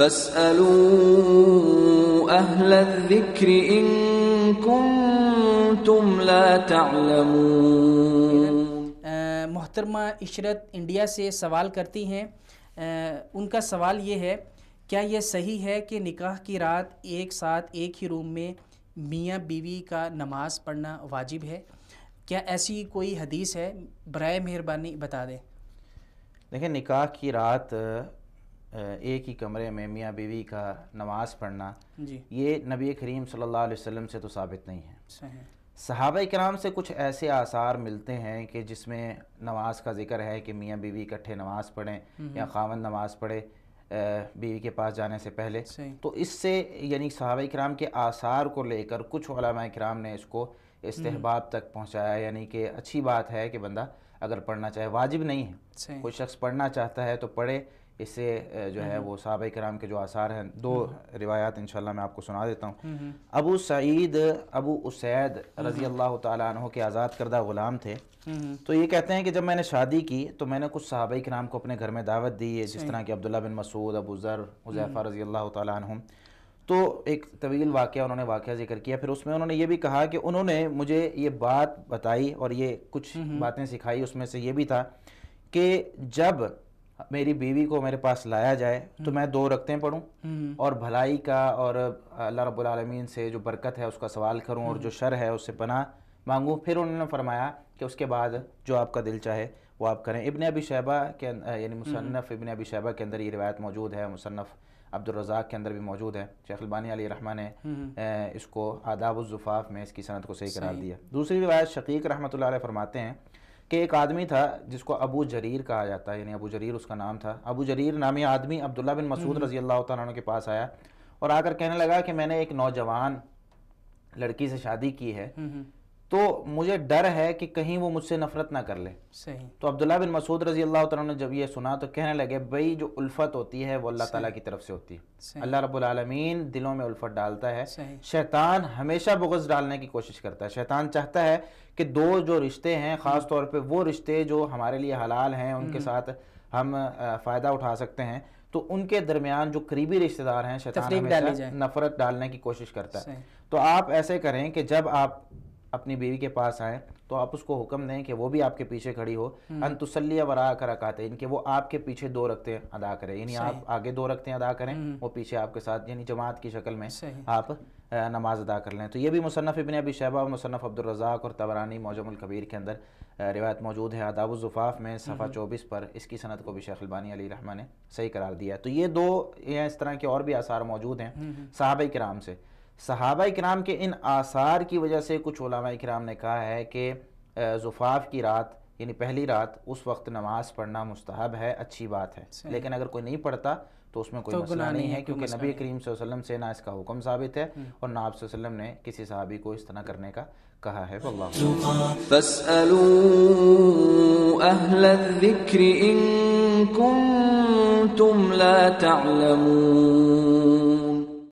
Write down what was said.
فاسألوا أهل الذكر إن كنتم لا تعلمون۔ محترمہ عشرت انڈیا سے سوال کرتی ہیں، ان کا سوال یہ ہے کیا یہ صحیح ہے کہ نکاح کی رات ایک ساتھ ایک ہی روم میں میاں بیوی کا نماز پڑھنا واجب ہے؟ کیا ایسی کوئی حدیث ہے؟ برائے مہربانی بتا دیں۔ دیکھیں، نکاح کی رات ایک ہی کمرے میں میاں بیوی کا نماز پڑھنا یہ نبی کریم صلی اللہ علیہ وسلم سے تو ثابت نہیں ہے۔ صحابہ کرام سے کچھ ایسے آثار ملتے ہیں کہ جس میں نماز کا ذکر ہے کہ میاں بیوی اکٹھے نماز پڑھیں یا خاوند نماز پڑھے بیوی کے پاس جانے سے پہلے، تو اس سے یعنی صحابہ کرام کے آثار کو لے کر کچھ علماء کرام نے اس کو استحباب تک پہنچایا، یعنی کہ اچھی بات ہے کہ بندہ اگر پڑھنا چاہے، واجب نہیں ہے۔ کوئی شخص پڑھنا چاہتا ہے تو پڑھے، اس سے جو ہے وہ صحابہ کرام کے جو آثار ہیں۔ دو روایات انشاءاللہ میں آپ کو سنا دیتا ہوں۔ ابو اسید رضی اللہ تعالیٰ عنہ کے آزاد کردہ غلام تھے، تو یہ کہتے ہیں کہ جب میں نے شادی کی تو میں نے کچھ صحابہ کرام کو اپنے گھر میں دعوت دی ہے، جس طرح کہ عبداللہ بن مسعود، ابو ذر، حذیفہ رضی اللہ تعالیٰ عنہم۔ تو ایک طویل واقعہ انہوں نے ذکر کیا، پھر اس میں انہوں نے یہ بھی کہا کہ انہوں نے مجھے یہ بات بتائی اور یہ کچھ باتیں سکھائی، اس میں سے یہ بھی تھا کہ جب میری بیوی کو میرے پاس لایا جائے تو میں 2 رکعتیں پڑھوں اور بھلائی کا اور اللہ رب العالمین سے جو برکت ہے اس کا سوال کروں اور جو شر ہے اس سے پناہ مانگوں۔ پھر انہوں نے فرمایا کہ اس کے بعد جو آپ کا دل چاہے وہ آپ کریں۔ ابن ابی شیبہ کے یعنی مصنف ابن ابی شیبہ کے اندر یہ روایت موجود ہے، مصنف عبدالرزاق کے اندر بھی موجود ہے۔ شیخ البانی علیہ رحمہ نے اس کو آداب الزفاف میں اس کی سند کو صحیح قرار دیا۔ دوسری روایت شقیق رحمۃ اللہ علیہ فرماتے ہیں کہ ایک آدمی تھا جس کو ابو جریر کہا جاتا ہے، یعنی ابو جریر اس کا نام تھا۔ ابو جریر نامی آدمی عبداللہ بن مسعود رضی اللہ تعالیٰ عنہ کے پاس آیا اور آ کر کہنے لگا کہ میں نے ایک نوجوان لڑکی سے شادی کی ہے، تو مجھے ڈر ہے کہ کہیں وہ مجھ سے نفرت نہ کر لے۔ تو عبداللہ بن مسعود رضی اللہ تعالیٰ عنہ نے جب یہ سنا تو کہنے لگے بھئی جو الفت ہوتی ہے وہ اللہ تعالیٰ کی طرف سے ہوتی ہے، اللہ رب العالمین دلوں میں الفت ڈالتا ہے۔ شیطان ہمیشہ بغض ڈالنے کی کوشش کرتا ہے، شیطان چاہتا ہے کہ 2 جو رشتے ہیں، خاص طور پہ وہ رشتے جو ہمارے لیے حلال ہیں، ان کے ساتھ ہم فائدہ اٹھا سکتے ہیں، تو ان کے درمیان جو قریبی رشتہ دار ہیں شیطان ہمیشہ نفرت ڈالنے کی کوشش کرتا ہے۔ تو آپ ایسے کریں کہ جب آپ اپنی بیوی کے پاس آئیں تو آپ اس کو حکم دیں کہ وہ بھی آپ کے پیچھے کھڑی ہو، ان تصلی وراءک رکعتین، کہ وہ آپ کے پیچھے 2 رکعتیں ادا کرے، یعنی آپ آگے 2 رکعتیں ادا کریں، وہ پیچھے آپ کے ساتھ، یعنی جماعت کی شکل میں آپ نماز ادا کر لیں۔ تو یہ بھی مصنف ابن ابی شیبہ اور مصنف عبدالرزاق اور طبرانی معجم الکبیر کے اندر روایت موجود ہے۔ آداب الزفاف میں صفحہ 24 پر اس کی سند کو بھی شیخ البانی علیہ رحمہ نے صحیح قرار دیا ہے۔ تو یہ 2 اس طرح کے اور بھی آثار موجود ہیں صحابہ کرام سے۔ صحابہ کرام کے ان آثار کی وجہ سے کچھ علماء کرام نے کہا ہے کہ زفاف کی رات یعنی پہلی رات اس وقت نماز پڑھنا مستحب ہے، اچھی بات ہے، لیکن اگر کوئی نہیں پڑھتا تو اس میں کوئی مسئلہ نہیں ہے، کیونکہ نبی کریم صلی اللہ علیہ وسلم سے نہ اس کا حکم ثابت ہے اور نہ آپ صلی اللہ علیہ وسلم نے کسی صحابی کو اس طرح کرنے کا کہا ہے۔ واللہ فاسألوا اہل الذکر ان کنتم لا تعلمون۔